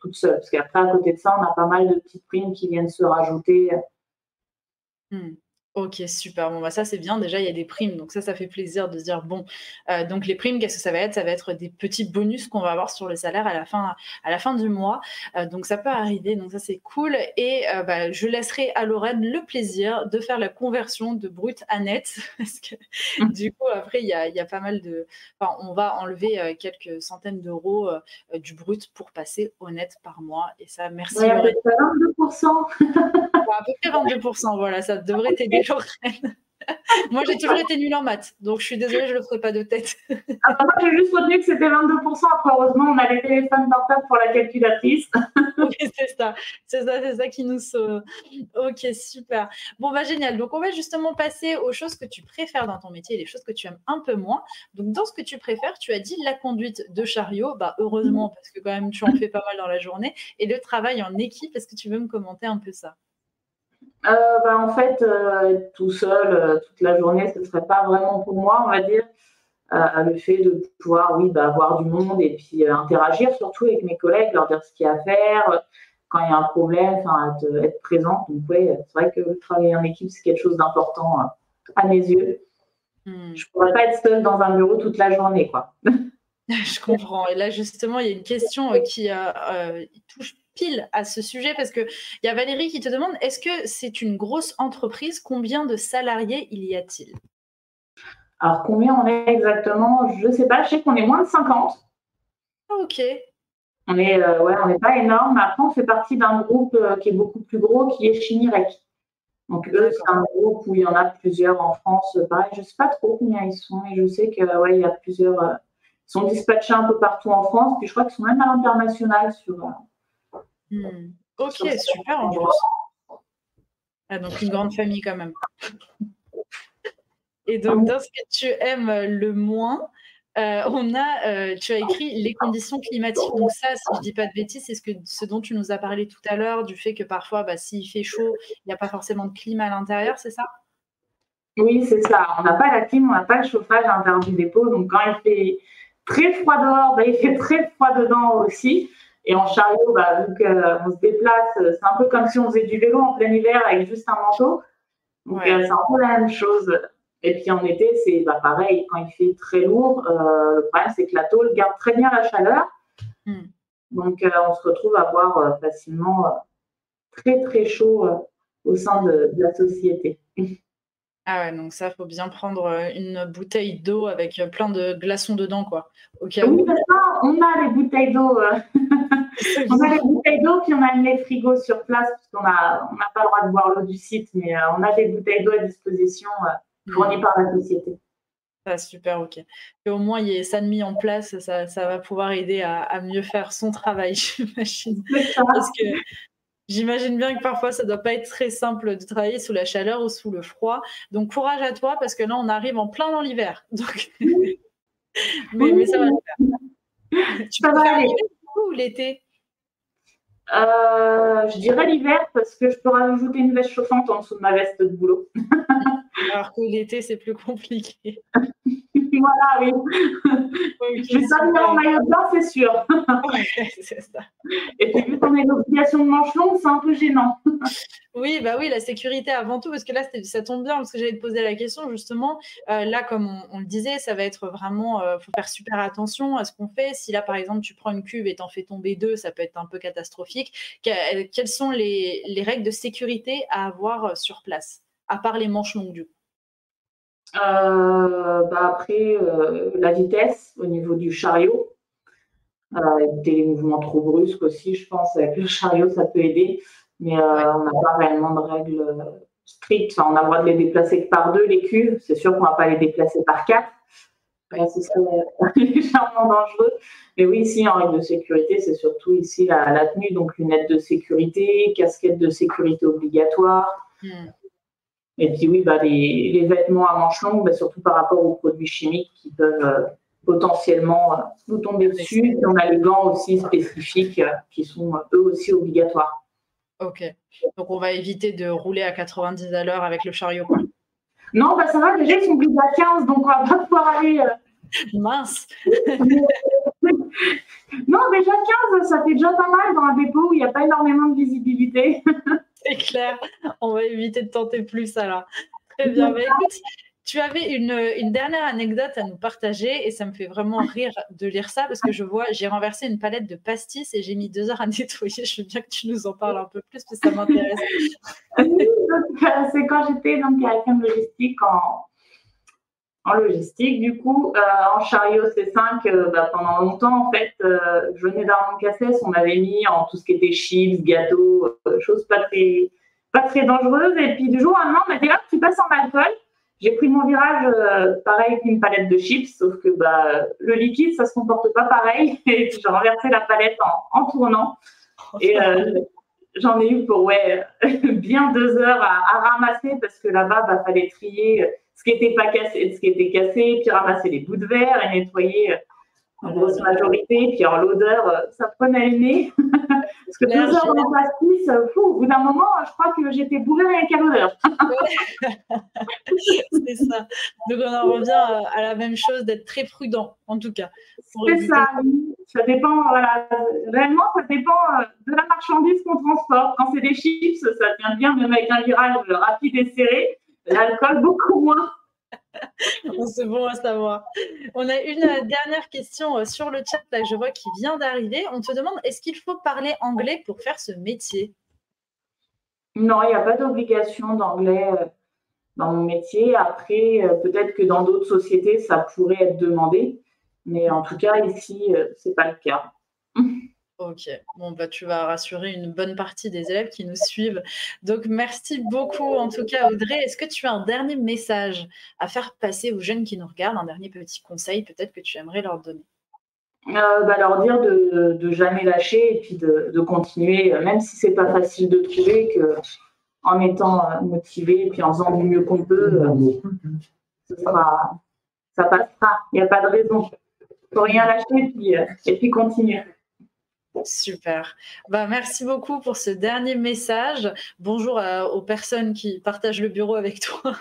toute seule. Parce qu'après, à côté de ça, on a pas mal de petites primes qui viennent se rajouter. Mmh. OK, super. Bon, bah, ça, c'est bien. Déjà, il y a des primes, donc ça fait plaisir de se dire: «Bon», donc les primes, qu'est-ce que ça va être? Ça va être des petits bonus qu'on va avoir sur le salaire à la fin du mois, donc ça peut arriver, donc ça, c'est cool et bah, je laisserai à Lorraine le plaisir de faire la conversion de brut à net parce que du coup, après, il y a pas mal de enfin, on va enlever, quelques centaines d'euros, du brut pour passer au net par mois et ça, Ouais, merci à peu Lorraine. près 22%. À peu près 22, voilà, ça devrait t'aider Lorraine. Moi, j'ai toujours été nulle en maths, donc je suis désolée, je le ferai pas de tête. Ah, bah, moi, j'ai juste retenu que c'était 22%. Après, heureusement, on a les téléphones portables pour la calculatrice. Oui, c'est ça qui nous sauve. OK, super. Bon, bah, génial. Donc on va justement passer aux choses que tu préfères dans ton métier et les choses que tu aimes un peu moins. Donc dans ce que tu préfères, tu as dit la conduite de chariot, bah, heureusement parce que quand même tu en fais pas mal dans la journée et le travail en équipe. Est-ce que tu veux me commenter un peu ça? En fait, être tout seul toute la journée, ce ne serait pas vraiment pour moi, on va dire. Le fait de pouvoir, oui, bah, avoir du monde et puis interagir surtout avec mes collègues, leur dire ce qu'il y a à faire, quand il y a un problème, enfin, être présente. Donc, oui, c'est vrai que travailler en équipe, c'est quelque chose d'important à mes yeux. Mmh. Je ne pourrais pas être seule dans un bureau toute la journée, quoi. Je comprends et là justement, il y a une question, qui, touche pile à ce sujet parce qu'il y a Valérie qui te demande: «Est-ce que c'est une grosse entreprise? Combien de salariés il y a-t-il?» Alors, combien on est exactement? Je ne sais pas. Je sais qu'on est moins de 50. Ah OK, On est, ouais, on n'est pas énorme. Après, on fait partie d'un groupe qui est beaucoup plus gros, qui est Chimirec. Donc eux, c'est d'accord. un groupe où il y en a plusieurs en France. Pareil, je ne sais pas trop combien ils sont, mais je sais que ouais, il y a plusieurs. Ils sont dispatchés un peu partout en France, puis je crois qu'ils sont même à l'international Mmh. OK, sur certains super en endroits. plus. Ah donc une grande famille quand même et donc dans ce que tu aimes, le moins, on a, tu as écrit les conditions climatiques. Donc ça, si je dis pas de bêtises, c'est ce dont tu nous as parlé tout à l'heure, du fait que parfois, bah, s'il fait chaud, il y a pas forcément de clim à l'intérieur, c'est ça? Oui, c'est ça. On n'a pas la clim, on n'a pas le chauffage à l'intérieur du dépôt. Donc quand il fait très froid dehors, bah, il fait très froid dedans aussi. Et en chariot, bah, vu qu'on se déplace, c'est un peu comme si on faisait du vélo en plein hiver avec juste un manteau. Donc, Ouais. c'est un peu la même chose. Et puis, en été, c'est bah, pareil. Quand il fait très lourd, le problème, c'est que la tôle garde très bien la chaleur. Mmh. Donc, on se retrouve à avoir facilement très, très chaud au sein de la société. Ah ouais, donc ça, faut bien prendre, une bouteille d'eau avec, plein de glaçons dedans, quoi, au cas Oui, où. c'est ça. On a les bouteilles d'eau. C'est On a bien. les bouteilles d'eau, puis on a les frigos sur place, parce on n'a pas le droit de boire l'eau du site, mais on a des bouteilles d'eau à disposition fournies Mmh. par la société. Ah super, OK. Et au moins, il y ait ça de mis en place, ça va pouvoir aider à mieux faire son travail, j'imagine. C'est ça. Parce que j'imagine bien que parfois, ça doit pas être très simple de travailler sous la chaleur ou sous le froid. Donc courage à toi parce que là, on arrive en plein dans l'hiver. Donc mais ça va Oui, le faire. Tu ça va préfères aller. l'hiver du coup ou l'été? Je dirais l'hiver parce que je peux rajouter une veste chauffante en dessous de ma veste de boulot. Alors que l'été, c'est plus compliqué. Voilà, oui. Je OK, vais pas venir en super. maillot de bain, c'est sûr. Ouais, c'est ça. Et puis vu qu'on a une obligation de manche longue, c'est un peu gênant. Oui, bah oui, la sécurité avant tout, parce que là, ça tombe bien, parce que j'allais te poser la question justement. Là, comme on le disait, ça va être vraiment, faut faire super attention à ce qu'on fait. Si là, par exemple, tu prends une cuve et t'en fais tomber 2, ça peut être un peu catastrophique. Quelles sont les règles de sécurité à avoir, sur place? À part les manches longues, du coup? Après, la vitesse au niveau du chariot, éviter les mouvements trop brusques aussi, je pense. Avec le chariot, ça peut aider. Mais Ouais. on n'a pas réellement de règles strictes. Enfin, on a le droit de les déplacer que par deux, les cuves. C'est sûr qu'on ne va pas les déplacer par quatre. ce serait légèrement dangereux. Mais oui, ici, en règle de sécurité, c'est surtout ici la tenue, donc lunettes de sécurité, casquette de sécurité obligatoire. Et puis oui, les vêtements à manches longues, surtout par rapport aux produits chimiques qui peuvent potentiellement nous tomber dessus. Et on a les gants aussi spécifiques qui sont eux aussi obligatoires. Ok. Donc on va éviter de rouler à 90 à l'heure avec le chariot, quoi. Non, ça va, déjà ils sont obligés à 15, donc on va pas pouvoir aller. Mince. Non, déjà 15, ça fait déjà pas mal dans un dépôt où il n'y a pas énormément de visibilité. C'est clair, on va éviter de tenter plus alors. Très bien. Bah, écoute, tu avais une dernière anecdote à nous partager et ça me fait vraiment rire de lire ça parce que j'ai renversé une palette de pastis et j'ai mis 2 heures à nettoyer. Je veux bien que tu nous en parles un peu plus parce que ça m'intéresse. Oui, c'est quand j'étais donc à FM Logistique en logistique, du coup, en chariot C5, pendant longtemps, en fait, je venais d'Armand Cassès, on avait mis en tout ce qui était chips, gâteaux, choses pas très dangereuses. Et puis, du jour au lendemain, on m'a dit, hop, tu passes en alcool. J'ai pris mon virage, pareil qu'une palette de chips, sauf que le liquide, ça se comporte pas pareil. Et puis, j'ai renversé la palette en tournant. Et j'en ai eu pour bien 2 heures à ramasser parce que là-bas, fallait trier ce qui n'était pas cassé, ce qui était cassé, puis ramasser les bouts de verre et nettoyer en grosse majorité. Puis en l'odeur, ça prenait le nez. Parce que 2 heures dans le pastis, au bout d'un moment, je crois que j'étais bourrée rien qu'à l'odeur. C'est ça. Donc on en revient à la même chose, d'être très prudent, en tout cas. C'est ça, oui. Ça dépend, réellement, ça dépend de la marchandise qu'on transporte. Quand c'est des chips, ça tient bien, même avec un virage rapide et serré. L'alcool, beaucoup moins. C'est bon à savoir. On a une dernière question sur le chat là, que je vois qui vient d'arriver. On te demande, est-ce qu'il faut parler anglais pour faire ce métier? Non, il n'y a pas d'obligation d'anglais dans mon métier. Après, peut-être que dans d'autres sociétés, ça pourrait être demandé. Mais en tout cas, ici, ce n'est pas le cas. Ok, bon, tu vas rassurer une bonne partie des élèves qui nous suivent. Donc, merci beaucoup en tout cas, Audrey. Est-ce que tu as un dernier message à faire passer aux jeunes qui nous regardent, un dernier petit conseil peut-être que tu aimerais leur donner? Leur dire de jamais lâcher et puis de continuer, même si c'est pas facile de trouver, que en étant motivé et puis en faisant du mieux qu'on peut, ça passera. Il n'y a pas de raison. Il ne faut rien lâcher et puis continuer. Super. Merci beaucoup pour ce dernier message. Bonjour aux personnes qui partagent le bureau avec toi.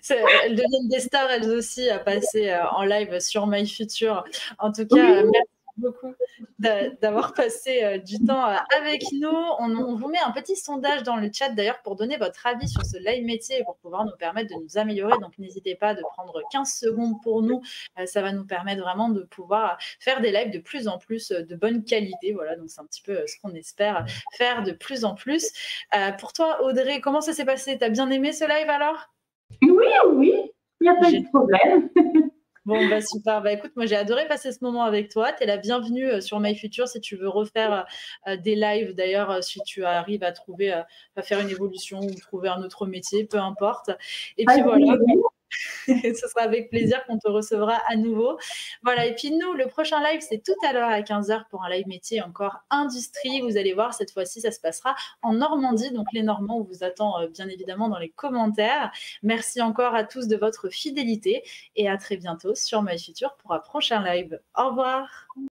Elles deviennent des stars, elles aussi, à passer en live sur MyFuture. En tout cas, merci beaucoup d'avoir passé du temps avec nous. On vous met un petit sondage dans le chat d'ailleurs pour donner votre avis sur ce live métier et pour pouvoir nous permettre de nous améliorer. Donc n'hésitez pas de prendre 15 secondes pour nous. Ça va nous permettre vraiment de pouvoir faire des lives de plus en plus de bonne qualité. Voilà, donc c'est un petit peu ce qu'on espère faire de plus en plus. Pour toi, Audrey, comment ça s'est passé? T'as bien aimé ce live alors? Oui, il n'y a pas de problème. Bon, super. Écoute, moi, j'ai adoré passer ce moment avec toi. Tu es la bienvenue sur MyFuture si tu veux refaire des lives. D'ailleurs, si tu arrives à faire une évolution ou trouver un autre métier, peu importe. Et puis voilà. Ce sera avec plaisir qu'on te recevra à nouveau. Voilà, et puis nous, le prochain live, c'est tout à l'heure à 15h pour un live métier encore industrie. Vous allez voir, cette fois-ci, ça se passera en Normandie. Donc les Normands, on vous attend bien évidemment dans les commentaires. Merci encore à tous de votre fidélité et à très bientôt sur MyFuture pour un prochain live. Au revoir.